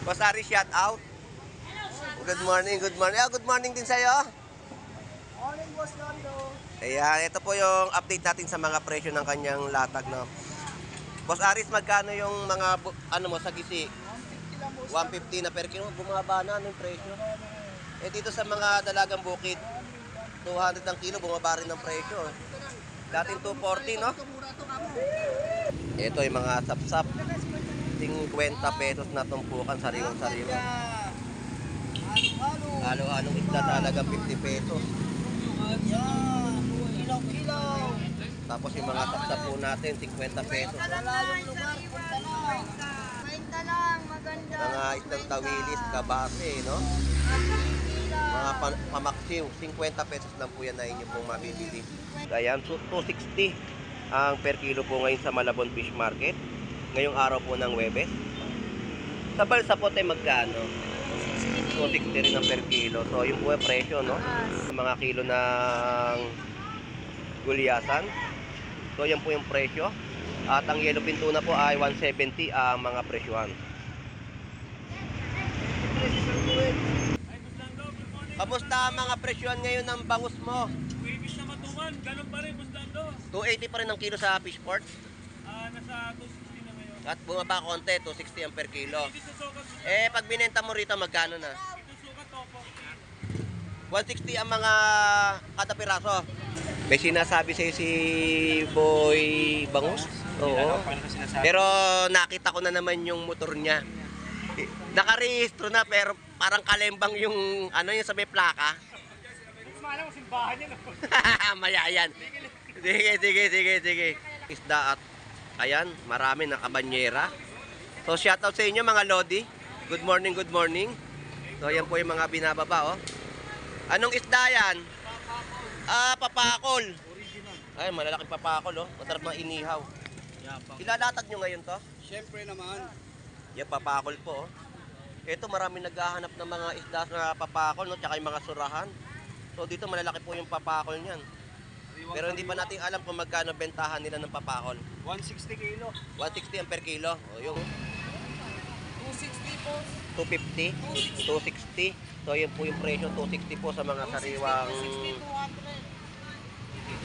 Boss Ari, shout out. Good morning, good morning. Good morning din sa'yo. Morning, Boss Lando. Ayan, ito po yung update natin sa mga presyo ng kanyang latag, no? Boss Aris, magkano yung mga, sa gisi? 150 na per kilo. Bumaba na, anong presyo? Dito sa mga dalagang bukid, 200 ang kilo, bumaba rin ng presyo. Dating 240, no? Ito yung mga sapsap. 50 pesos na tumpukan, sariwang-sariwa. Halo-halong isda talagang 50 pesos. Kilaw-kilaw. Tapos yung mga sapsap po natin, 50 pesos. Malayong lugar, punta lang. Mainta lang, maganda. Mga isdang tawilis, kabase, no? Mga pamaksiw, 50 pesos lang po yan na inyo pong mabibili. Ayan, so 260 ang per kilo po ngayon sa Malabon Fish Market. Ngayong araw po ng Huwebes. Sa Balsapote magkano? 260 rin ang per kilo. So yung po yung presyo, no? Mga kilo ng gulyasan. So yan po yung presyo. At ang yellow pintuna po ay 170 ang mga presyohan. Kamusta ang mga presyohan ngayon ng bangus mo? Wirbis na matuman, ganun pa rin, Busdando. 280 pa rin ang kilo sa Fishport. Nasa 260 na ngayon. At bumaba konti, 260 ang per kilo. Dito sa sukat, Pag binenta mo rito, magkano na? dito sukat topo. 160 ang mga kada piraso. May sinasabi sa'yo si Boy Bangus? Oo. Pero nakita ko na naman yung motor niya. Nakarehistro na pero parang kalembang yung yung sa may plaka. Sumala mo simbahan niya. Mayayan. Sige. Isda at ayan, marami na kabanyera. So shoutout sa inyo mga Lodi. Good morning, good morning. So ayan po yung mga binababa, oh. Anong isda yan? Papakol. Ay, malalaking papakol, oh. Masarap na inihaw. Ilalatag nyo ngayon to? Siyempre naman. Yung papakol po, oh. Ito marami naghahanap ng mga isda na papakol, no? Tsaka yung mga surahan. So dito malalaki po yung papakol niyan. Pero hindi pa natin alam kung magkano bentahan nila ng papakol. 160 kilo. 160 ang per kilo. O yung 260 po. 250, 260. So yun po yung presyo, 260 po sa mga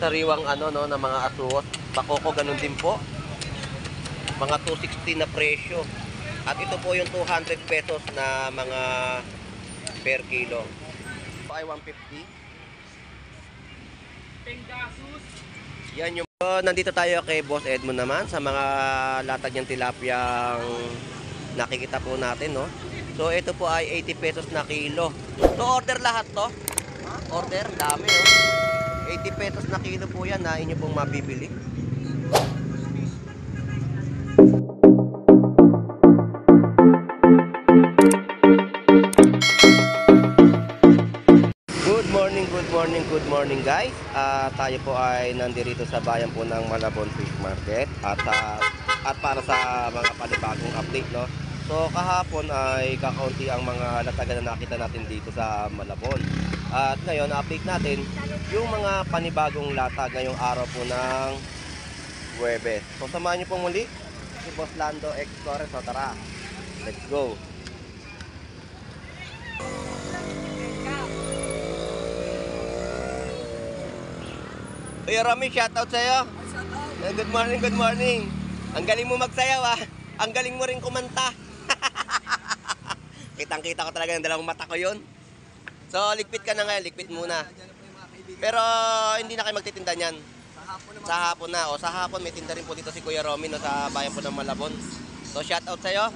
sariwang na mga asuot. Bakoko ganun din po. Mga 260 na presyo. At ito po yung 200 pesos na mga per kilo. Ito ay 150. Penggasus. Yan yung nandito tayo kay Boss Edmond naman sa mga latag niyang tilapiyang nakikita po natin, no? So ito po ay 80 pesos na kilo. So order lahat to? Order, dami, oh. 80 pesos na kilo po yan na inyo pong mabibili. Good morning guys. Tayo po ay nandito sa bayan po ng Malabon Fish Market at para sa mga panibagong update, no. So kahapon ay kakaunti ang mga latagan na nakita natin dito sa Malabon. At ngayon update natin yung mga panibagong latag ngayong araw po ng Huwebes. So samahan niyo po muli si Boss Lando Explorer. So tara, let's go. Kuya Romy, shoutout sa'yo. Good morning, good morning. Ang galing mo magsayaw, ah. Ang galing mo rin kumanta. Kitang-kita ko talaga ng dalawang mata ko yun. So, ligpit ka na ngayon, ligpit muna. Pero, hindi na kayo magtitinda niyan. Sa hapon na. O, sa hapon, may tinda rin po dito si Kuya Romy, no, sa bayan po ng Malabon. So, shoutout sa'yo.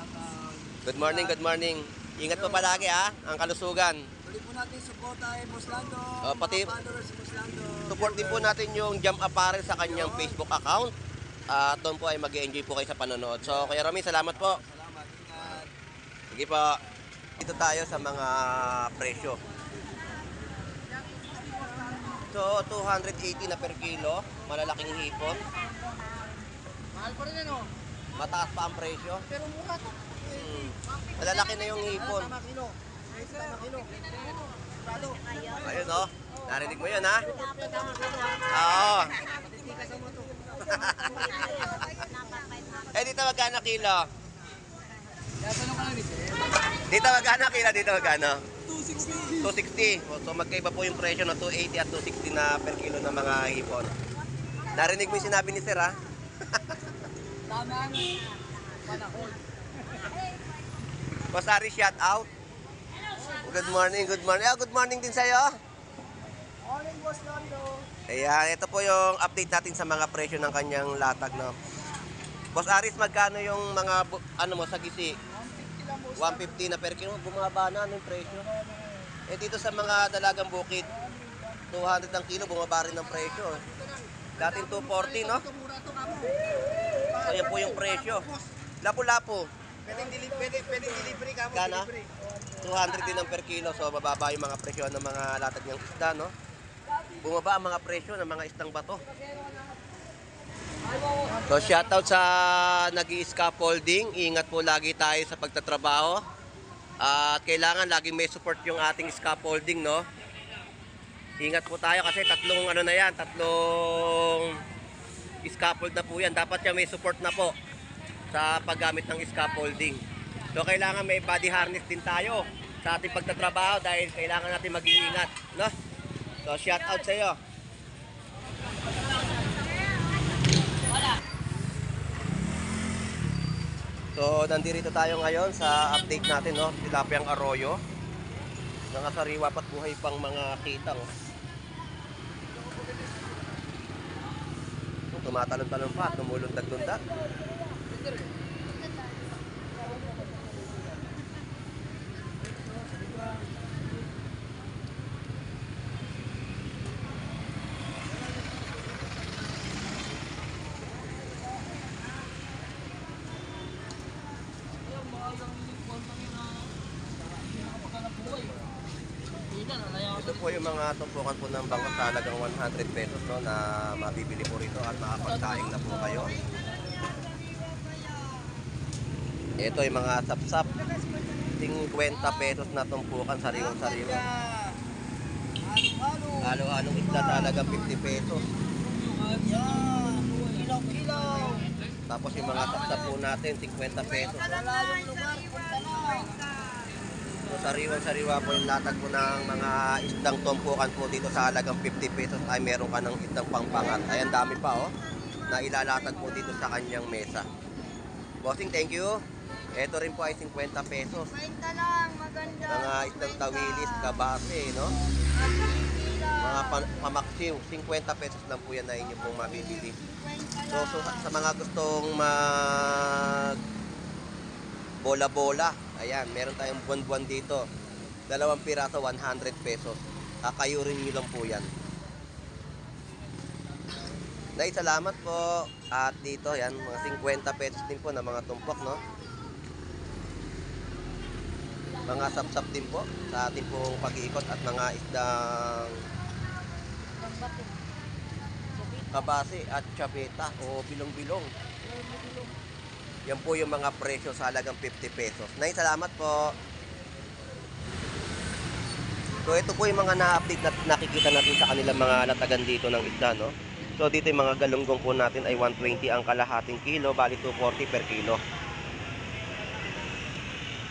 Good morning, good morning. Ingat po palagi, ha, ang kalusugan. Tuloy po natin suporta kay Boss Lando. Pati Mga followers si Boss Lando. support din po natin yung Jam Apparel sa kanyang Facebook account. Doon po ay mag-enjoy po kayo sa panonood. So, Kuya Romy, salamat po. Salamat. Ingat. Sige po. Dito tayo sa mga presyo. So, 280 na per kilo. Malalaking hipon. Mahal pa rin ano? Mataas pa ang presyo. Pero mura to. Malalaki na yung hipon. Tama kilo. Tama kilo. Prado. Ayun, oh. Narinig mo yun, ha? Tama kilo. Oo. Matitikas mo to. Dito magkano kilo? Kaya tanong ka lang ni Sir. Dito magkano kilo? Dito magkano? 260. 260. So magkaiba po yung presyo na 280 at 260 na per kilo ng mga hipon. Narinig mo yung sinabi ni Sir, ha? Tama ang panahon. Boss Ari, shout out. Good morning, good morning. Good morning din sa'yo. Morning, Boss Lando. Ayan, ito po yung update natin sa mga presyo ng kanyang latag, no? Boss Aris, magkano yung mga, ano mo, sagisi? 150 lang, Boss. 150 na per kilo. Bumaba na, ano yung presyo? Eh, dito sa mga dalagang bukid, 200 ang kilo, bumaba rin ng presyo. Dating 240, no? Ito mura ito, kamo. So, yan po yung presyo. Lapu-lapu, Pwedeng delivery, kamo. Gana? Delivery. 200 din ang per kilo. So, bababa yung mga presyo ng mga latag ng isda, no? Bumaba ang mga presyo ng mga isdang bato. So, shoutout sa nag-i-scaffolding. Ingat po lagi tayo sa pagtatrabaho. At kailangan laging may support yung ating scaffolding, no? Ingat po tayo kasi tatlong scaffold na po yan. Dapat yan may support na po sa paggamit ng scaffolding. So, kailangan may body harness din tayo sa ating pagtatrabaho dahil kailangan natin mag-iingat, no? So, shoutout sa iyo. So, nandito tayo ngayon sa update natin, no? Tilapiyang Arroyo. Nangasariwa pat buhay pang mga kitang. Tumatalon-talon pa at tumulundag-lundag. Ito po yung mga tumpukan po ng bangka sa halagang 100 pesos, no, na mabibili po rito at makapagsaing na po kayo. Ito yung mga sapsap, 50 pesos na tumpukan, sariwang-sariwa. Halo-halong isda sa halagang 50 pesos. Yan. Kilaw-kilaw. Tapos yung mga sapsap po natin, 50 pesos. Wala yung lugar. Punta na. So, sariwang-sariwa po yung latag po ng mga isdang tumpukan po dito sa halagang 50 pesos ay meron ka ng isdang pangpangat. Ay, ang dami pa, oh, na ilalatag po dito sa kanyang mesa. Bossing, thank you. Ito rin po ay 50 pesos. 20 lang, maganda. Mga isdang tawilis, kabase, no? Mga pamaksiw, 50 pesos lang po yan na inyo pong mabibili. So sa mga gustong mag bola-bola, ayan, meron tayong buwan-buwan dito. 2 piraso, 100 pesos. Kakayurin nyo lang po yan. Nay, salamat po. At dito, yan, mga 50 pesos din po na mga tumpok, no? Mga sapsap din po sa ating pong pag-iikot at mga isdang kabase at chabeta o bilong-bilong. Yan po yung mga presyo sa halagang 50 pesos. Nay, salamat po. So, ito po yung mga na-update na nakikita natin sa kanilang mga latagan dito ng isda, no? So, dito yung mga galunggong po natin ay 120 ang kalahating kilo, bali 240 per kilo.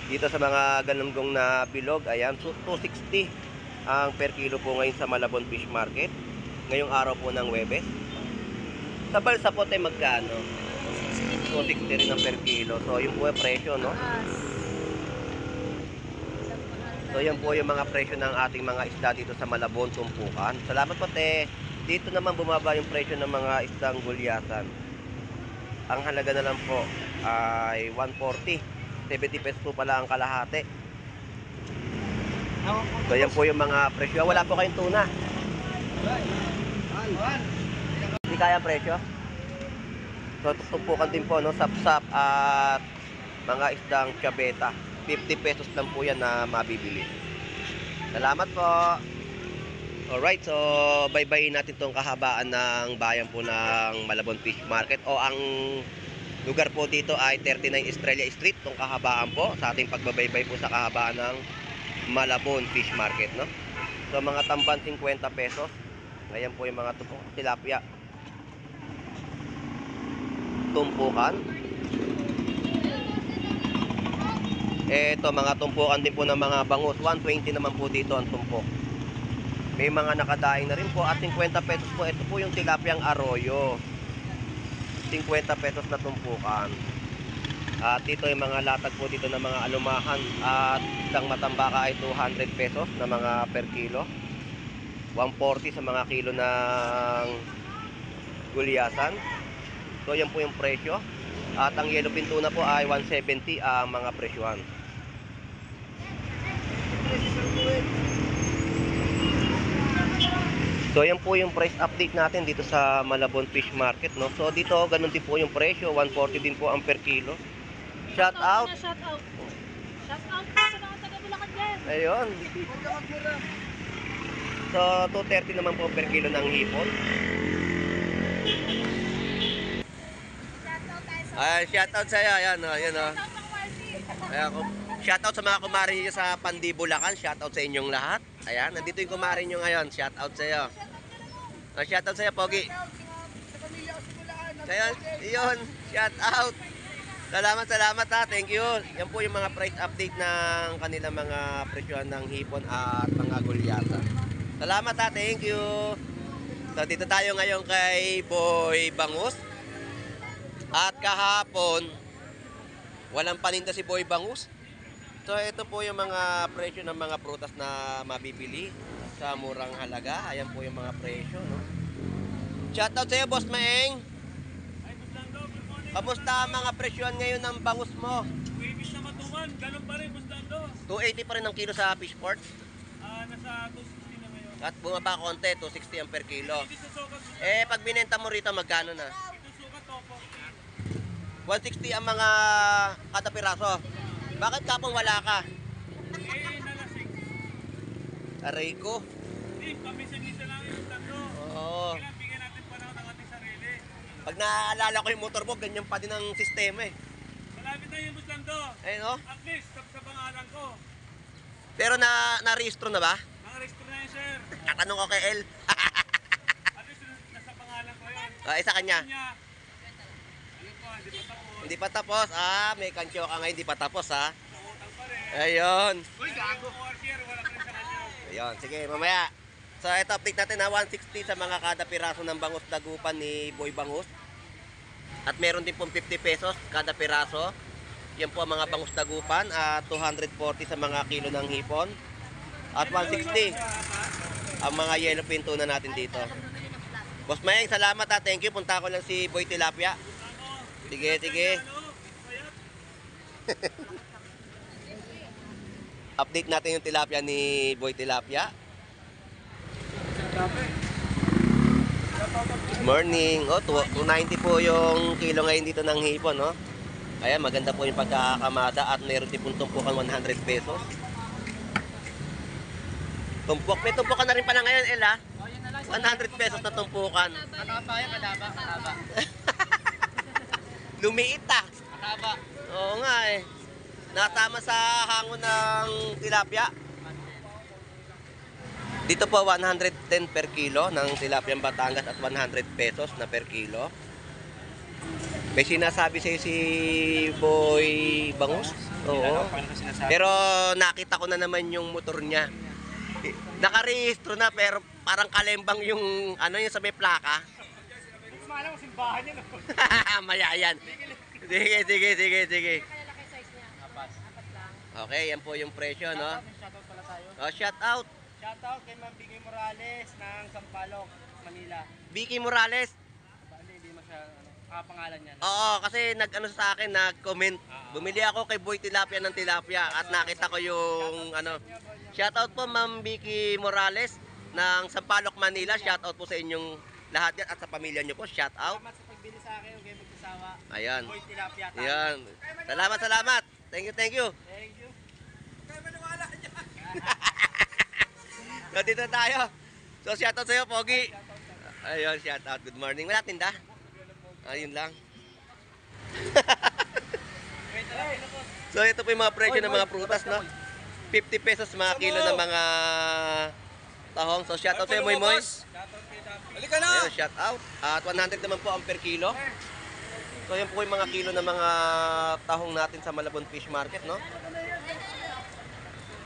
Dito sa mga galunggong na bilog, ayan, so 260 ang per kilo po ngayon sa Malabon Fish Market. Ngayong araw po ng Huwebes. Sa balsapot ay magkano? 260 rin ang per kilo. So, yung po yung presyo, no? So, yan po yung mga presyo ng ating mga isda dito sa Malabon, Tumpukan. Salamat po, te. Dito naman bumaba yung presyo ng mga isdang gulyasan. Ang halaga na lang po ay 140. 70 pesos po pala ang kalahati. So, yan po yung mga presyo. Wala po kayong tuna. Hindi kaya presyo? So, tumpukan din po, no? Sapsap at mga isdang chabeta. 50 pesos lang po yan na mabibili. Salamat po. Alright, so bye-bye natin itong kahabaan ng bayan po ng Malabon Fish Market. O ang lugar po dito ay 39 Estrella Street, itong kahabaan po sa ating pagbabaybay po sa kahabaan ng Malabon Fish Market, no? So mga tamban 50 pesos. Ayan po yung mga tilapia. Tumpukan. Eto, mga tumpukan din po ng mga bangus. 120 naman po dito ang tumpok. May mga nakadaing na rin po at 50 pesos po. Ito po yung tilapyang arroyo. 50 pesos na tumpukan. At dito yung mga latag po dito ng mga alumahan. At isang matambaka ay 200 pesos na mga per kilo. 140 sa mga kilo ng gulyasan. So yan po yung presyo. At ang yellowfin tuna po ay 170 ang mga presyohan. So yan po yung price update natin dito sa Malabon Fish Market, no. So dito ganun din po yung presyo, 140 din po ang per kilo. Shout out. Shout out. Shout out po sa mga taga Bulacan dyan. Ayun. So 230 naman po per kilo ng hipon. Shout out sa iyo, ayan, ayan, oh. Ayan, shout out sa mga kumari niyo sa Pandi Bulacan, shout out sa inyong lahat. Ayan, nandito yung kumari niyo ngayon, shout out sa iyo. Shout out sa iyo, Pogi. Ayan, yun, shout out. Salamat, salamat ha, thank you. Yan po yung mga price update ng kanilang mga presyohan ng hipon at mga gulyasa. Salamat ha, thank you. So dito tayo ngayon kay Boy Bangus. At kahapon, walang paninda si Boy Bangus. So ito po yung mga presyo ng mga prutas na mabibili sa murang halaga. Ayan po yung mga presyo, no? Shoutout sa iyo, Boss Maeng. Ay, Boss Lando, good morning. Kamusta ang mga presyohan ngayon ng bangus mo? Kuipis na matungan, ganun pa rin, Boss Lando. 280 pa rin ang kilo sa Fishport. Nasa 260 na ngayon. At bumaba konti, 260 ang per kilo. Dito sa sukat, Pag binenta mo rito, magkano na? dito sukat, topo. 160 ang mga kada piraso. Bakit kapong wala ka? Nalasing. Aray ko. Hindi, pamisa-misa lang yung Boss Lando. Oo. Kailangan bigyan natin panahon ng ating sarili. Pag naaalala ko yung motor mo, ganyan pa din ang sistema eh. Malapit na yun, Boss Lando. Ayun oh. At least, sa pangalan ko. Pero na-rehistro na ba? Naka-register na yun, sir. Tatanong ko kay El. At least, nasa pangalan ko yun. Isa kanya. Kanya, yun po, hindi pa tapos. Hindi pa tapos. May kansyo ka nga, hindi pa tapos ha. Nakutang pa rin. Ayun. Uy, gago. Share, wala pa rin sa kanya. Ayun, sige, mamaya. So ito update natin na 160 sa mga kada piraso ng bangus dagupan ni Boy Bangus. At meron din pong 50 pesos kada piraso. Yan po ang mga bangus dagupan at 240 sa mga kilo ng hipon. At 160 ang mga yellowfin tuna natin dito. Boss Maeng, salamat ha. Thank you. Punta ko lang si Boy Tilapia. Sige, sige. Update natin yung tilapia ni Boy Tilapia. Good morning. 290 po yung kilo ngayon dito ng hipon, no? Ayan, maganda po yung pagkakamada at meron din pong tumpukan 100 pesos. Tumpok. May tumpukan na rin pala ngayon, El, ha? 100 pesos na tumpukan. Mataba yan, mataba. Lumiit, ah. Mataba. Oo nga, eh. Natama sa hangon ng tilapia. Dito po 110 per kilo ng tilapiang Batangas at 100 pesos na per kilo. May sinasabi sa'yo si Boy Bangus? Oo. Pero nakita ko na naman yung motor niya. Nakarehistro na pero parang kalembang yung ano yung sa may plaka. Mas malam kung simbahan niya, no? Maya yan. Sige. Okay, yan po yung presyo, no? Shoutout pala tayo. Oh, shout out. Shoutout kay Ma'am Bigay Morales ng Sampaloc, Manila. Vicky Morales. Hindi mo siya, pangalan niya. Oo, kasi nag-ano sa akin, nag-comment. Bumili ako kay Boy Tilapia ng tilapia at nakita ko yung ano. Shoutout po Ma'am Vicky Morales ng Sampaloc, Manila. Shoutout po sa inyong lahat yan at sa pamilya niyo po. Shoutout. Salamat sa pagbili sa akin, huwag kayo magsasawa. Ayan. Boy Tilapia tayo. Ayan. Salamat. Thank you. Thank you. So dito tayo. So shoutout sa iyo, Pogi. Ayun, shoutout. Good morning. Wala tinda? Ayun lang. So ito po yung mga presyo ng mga prutas, no? 50 pesos mga kilo ng mga tahong. So shoutout sa iyo, Moy Moy. Halika na! Ayun, shoutout. At 100 naman po ang per kilo. So yan po yung mga kilo ng mga tahong natin sa Malabon Fish Market, no?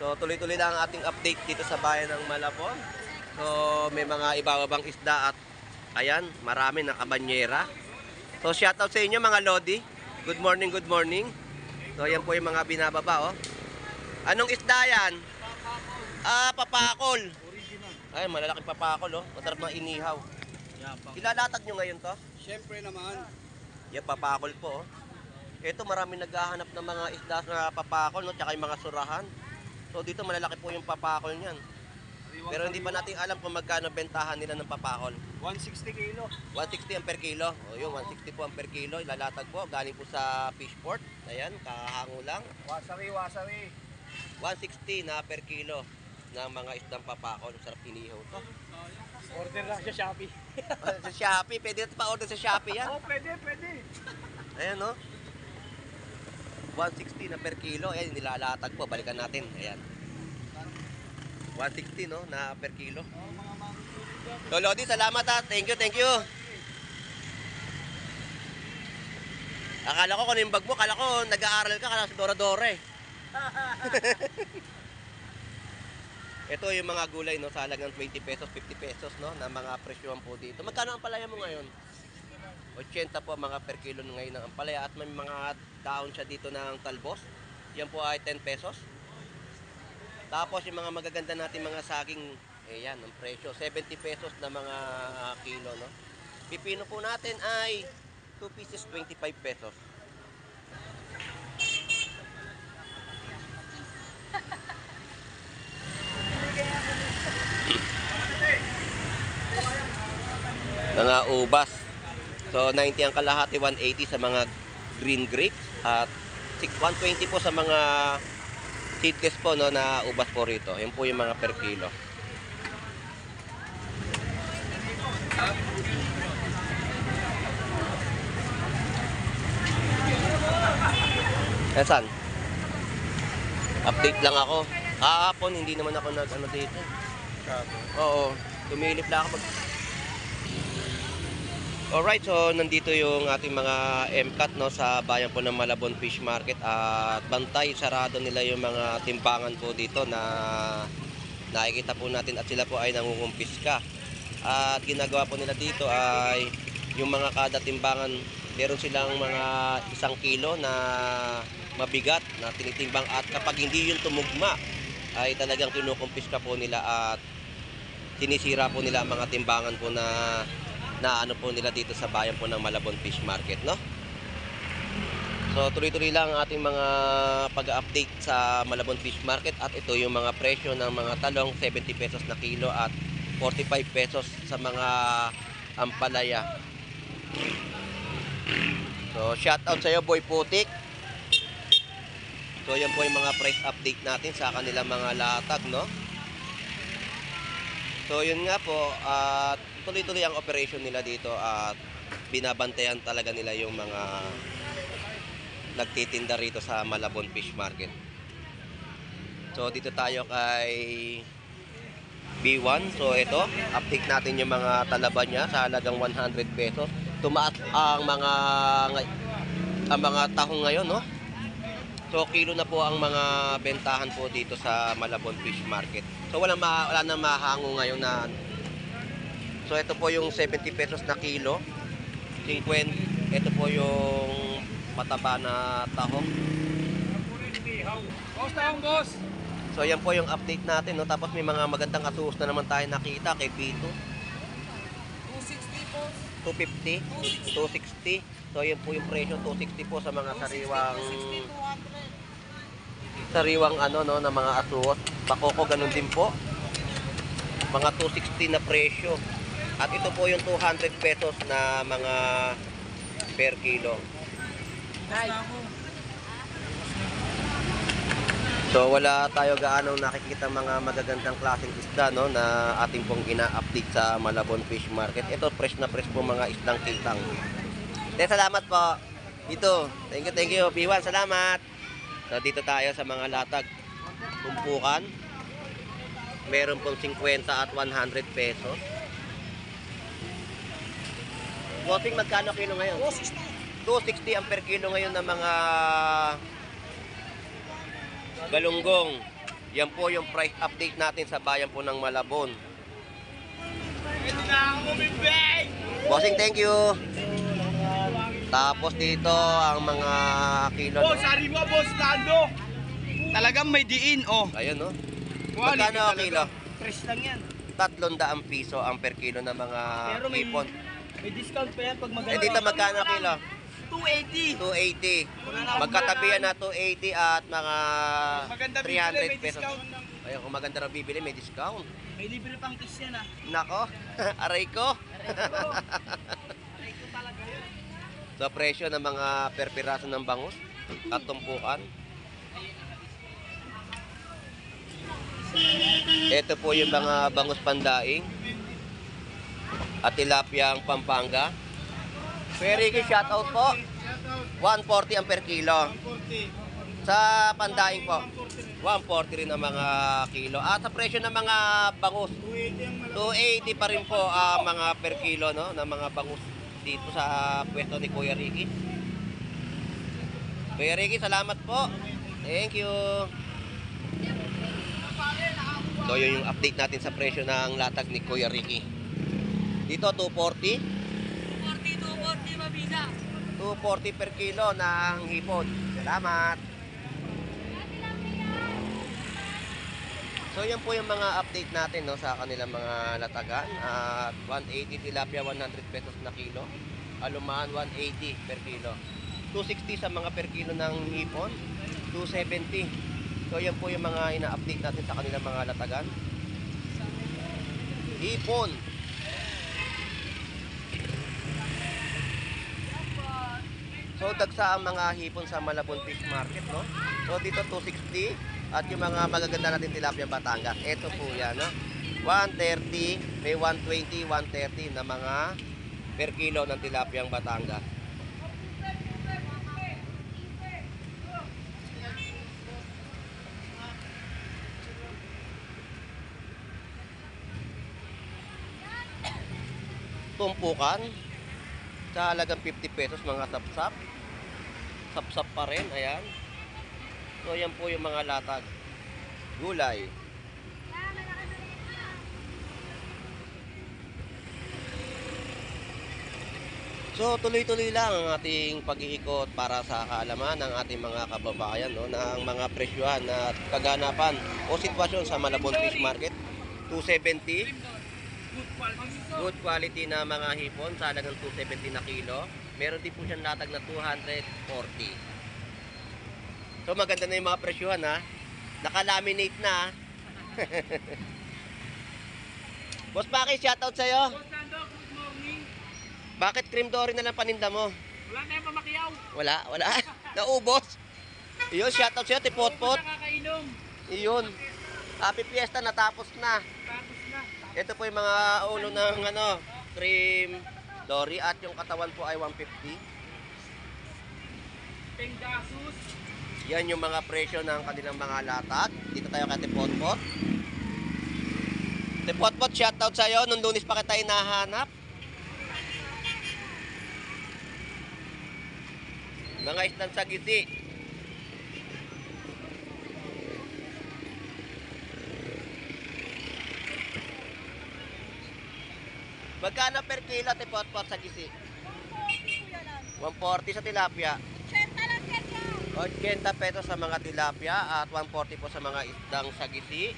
So tuloy-tuloy lang ang ating update dito sa bayan ng Malabon. So may mga iba-ibang isda at ayan, marami na kabanyera. So shoutout sa inyo mga Lodi. Good morning, good morning. So yan po yung mga binababa oh. Anong isda yan? Papakol. Ay, malalaking papakol oh. Masarap na inihaw. Ilalatag nyo ngayon to? Siyempre naman. Yan, papakol po oh. Ito marami naghahanap ng mga isda na papakol no, tsaka yung mga surahan. So dito malalaki po yung papakol niyan. Pero hindi pa natin alam kung magkano bentahan nila ng papakol. 160 kilo. 160 ang per kilo. O yun, 160 po ang per kilo. Ilalatag po. Galing po sa Fishport. Ayan, kahango lang. Wasawi, wasawi. 160 na per kilo ng mga isdang papakol. Sarap inihaw to. Order lang sa Shopee. Sa Shopee. Pwede natin pa-order sa Shopee yan. Oh, pwede, pwede. Ayan no. 160 na per kilo. Ayan, nilalatag po. Balikan natin. Ayan. 160 no, na per kilo. So Lodi, salamat ha. Thank you, thank you. Akala ko kung yung bag mo, akala ko nag-aaral ka, akala sa Dora-Dora eh. Ito yung mga gulay no, sa halagang 20 pesos, 50 pesos no, na mga presyohan po dito. Magkano ang palaya mo ngayon? 80 po mga per kilo ngayon ng ampalaya at may mga dahon siya dito ng talbos. Yan po ay 10 pesos. Tapos yung mga magaganda natin mga saging, yan ang presyo, 70 pesos na mga kilo no. Pipino po natin ay 2 pieces 25 pesos. Mga ubas. So 90 ang kalahati, 180 sa mga green grapes at 120 po sa mga seedless po no na ubas po rito. Yan po yung mga per kilo. Saan? Update lang ako. Kahapon hindi naman ako nag-ano dito. Oo, tumilip lang ako. Alright, so nandito yung ating mga MCAT no, sa bayan po ng Malabon Fish Market at bantay, sarado nila yung mga timbangan po dito na nakikita po natin at sila po ay nangungumpiska. At ginagawa po nila dito ay yung mga kada timbangan, meron silang mga 1 kilo na mabigat na tinitimbang at kapag hindi yun tumugma ay talagang kinukumpiska po nila at sinisira po nila ang mga timbangan po na ano po nila dito sa bayan po ng Malabon Fish Market no. So tuloy-tuloy lang ang ating mga pag-update sa Malabon Fish Market at ito yung mga presyo ng mga talong, 70 pesos na kilo at 45 pesos sa mga ampalaya. So shout out sa iyo Boy Putik. So yan po yung mga price update natin sa kanilang mga latag no. So yun nga po at tuloy-tuloy ang operation nila dito at binabantayan talaga nila yung mga nagtitinda rito sa Malabon Fish Market. So dito tayo kay B1. So ito, update natin yung mga talaba niya sa halagang 100 pesos. Tumaas ang mga tahong ngayon, no? So kilo na po ang mga bentahan po dito sa Malabon Fish Market. So wala na mahango ngayon na. So ito po yung 70 pesos na kilo. 50. Ito po yung mataba na tahong. Boss, taong boss. So yan po yung update natin, no? Tapos may mga magandang asuhos na naman tayo nakita kay Pito. 260 po. 250, 260. So yun po yung presyo, 260 po sa mga sariwang ano no na mga asuhos. Bakoko ganun din po. Mga 260 na presyo. At ito po yung 200 pesos na mga per kilo. So wala tayo gaano nakikita mga magagandang klaseng isda no na ating pong ina-update sa Malabon Fish Market. Ito fresh na fresh po mga isdang kitang. Salamat po. Dito. Thank you. B1, salamat. So dito tayo sa mga latag. Tumpukan. Meron pong 50 at 100 pesos. Bossing, magkano kilo ngayon? 260 ang per kilo ngayon ng mga galunggong. Yan po yung price update natin sa bayan po ng Malabon. Ito na ako bumibig! Bossing, thank you. Tapos dito ang mga kilo. Boss, hari mo, boss, Lando! Talagang may diin, oh. Ayun, no? Quality Magkano ang talaga. kilo? Fresh lang yan. 300 piso ang per kilo ng mga Pero may, hipon. may discount pa yan pag Eh maganda. dito magkano ang kilo? 280. 280. Magkatabihan na 280 at mga Maganda bibili, may 300 pesos. discount. Ayun, kung maganda raw bibili, may discount. May libre pang kiss yan ah. Nako, aray ko. Sa presyo ng mga per piraso ng bangus at tumpukan. Ito po yung mga bangus pandaing at tilapia ang Pampanga. Periki, shoutout po. 140 ang per kilo. Sa pandaing po, 140 rin ang mga kilo. At sa presyo ng mga bangus, 280 pa rin po ang mga per kilo, no, ng mga bangus dito sa pwesto ni Kuya Ricky. Kuya Ricky, salamat po. Thank you. So yun yung update natin sa presyo ng latag ni Kuya Ricky. Dito 240. 240 mabisa. 240 per kilo ng hipon. Salamat. So yan po yung mga update natin, no, sa kanilang mga latagan. At 180 tilapia, 100 pesos na kilo. Alumaan 180 per kilo. 260 sa mga per kilo ng hipon. 270. So yan po yung mga ina-update natin sa kanilang mga latagan. Hipon. So dagsa ang mga hipon sa Malabon Fish Market, no? So dito 260 at yung mga magaganda natin tilapia Batangas. Ito po yan, no? 130, may 120, 130 na mga per kilo ng tilapia Batangas. Tumpukan sa halagang 50 pesos mga sapsap. Sapsap pa rin, ayan. So yan po yung mga latag. Gulay. So tuloy-tuloy lang ang ating pag-iikot para sa kaalaman ng ating mga kababayan, no, ng mga presyuhan at kaganapan o sitwasyon sa Malabon Fish Market. 270. Good quality na mga hipon sa halagang 270 na kilo. Meron din po siyang latag na 240. So maganda na yung mga presyuhan, ha. Naka-laminate na. Boss Paki, shoutout sa'yo. Boss Lando, good morning. Bakit cream dory na lang paninda mo? Wala na yung pamakiyaw. Wala. Naubos. Iyon, shoutout sa'yo, tipot-pot. Nakakainom. Iyon. Happy Fiesta, natapos na. Tapos na. Ito po yung mga ulo ng cream dory at yung katawan po ay 150. Penggasus. Yan yung mga presyo ng kanilang mga latag. Dito tayo kay Tipot-pot. Tipot-pot, shoutout sa'yo. Nung Lunes pa kita hinahanap. Mga islang sagiti. Magkano per kilo Tipot-pot sagisi? 140 sa tilapia. 80 pesos sa mga tilapia at 140 po sa mga isdang sagisi.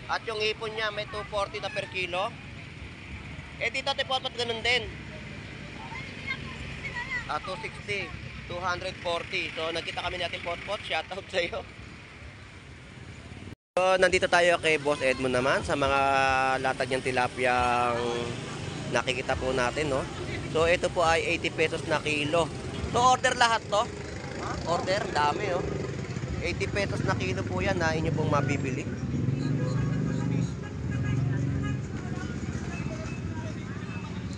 At yung ipon niya may 240 na per kilo. Eh dito Tipot-pot ganun din. 260, 240. So nagkita kami natin Tipot-pot, shoutout sa iyo. So nandito tayo kay Boss Edmond naman sa mga latag niyang tilapiyang nakikita po natin, no. So ito po ay 80 pesos na kilo. So order lahat to. Order, dami, oh. 80 pesos na kilo po yan na inyo pong mabibili.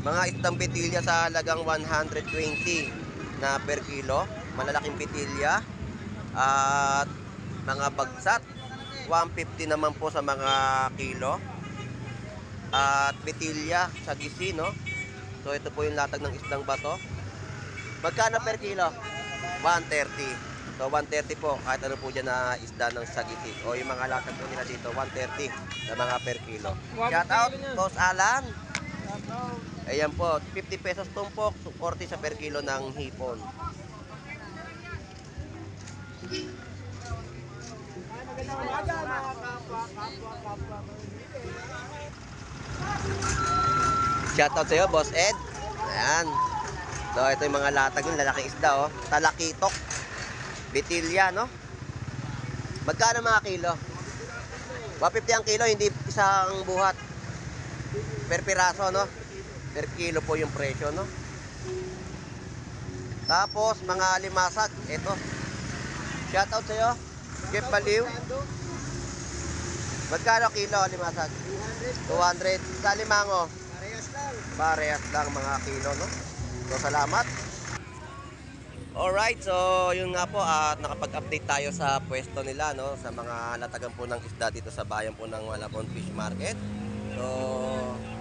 Mga isdang bitilya sa halagang 120 na per kilo. Malalaking bitilya. At mga bagsat, 150 naman po sa mga kilo. At bitilya sa gisi, no? So ito po yung latag ng isdang bato. Magkano per kilo? 130. So 130 po, kahit ano po dyan na isda ng sagiti. O yung mga latag po nila dito, 130 na mga per kilo. Shout out, Boss Alan. Ayan po, 50 pesos tumpok, 40 sa per kilo ng hipon. Shout out sa'yo, Boss Ed. Ayan. So, ito yung mga latag yung lalaking isda, oh. Talakitok. Bitilya, no? Magkano mga kilo? 150 ang kilo, hindi isang buhat. Per piraso, no? Per kilo po yung presyo, no? Tapos, mga limasag. Ito. Shout out sa'yo. Jeff Baliw. Magkano kilo limasag? 200. Sa limango? Parehas lang mga kilo, no? So, salamat. Alright, so yun nga po at nakapag-update tayo sa pwesto nila, no? Sa mga latagan po ng isda dito sa bayan po ng Malabon Fish Market. So,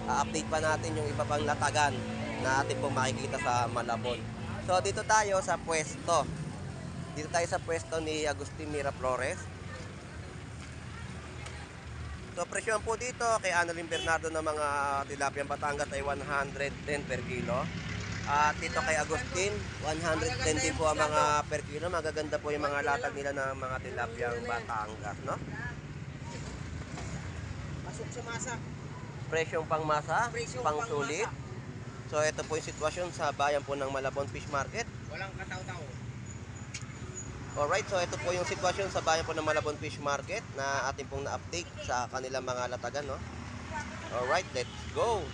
update pa natin yung iba pang latagan na atin po makikita sa Malabon. So, dito tayo sa pwesto. Dito tayo sa pwesto ni Agustin Miraflores. So, presyon po dito kay Annalyn Bernardo ng mga tilapia Batangas ay 110 per kilo. At dito kay Agustin, 110 din po ang mga per kilo. Magaganda po yung mga latag nila ng mga tilapia Batangas, no? Pasok sa masa. Presyong pangmasa, Presyong pangsulit. So, ito po yung sitwasyon sa bayan po ng Malabon Fish Market. Walang kataw-taw. Alright, so ito po yung sitwasyon sa bayan po ng Malabon Fish Market na ating pong na-update sa kanilang mga latagan, no? Alright, let's go!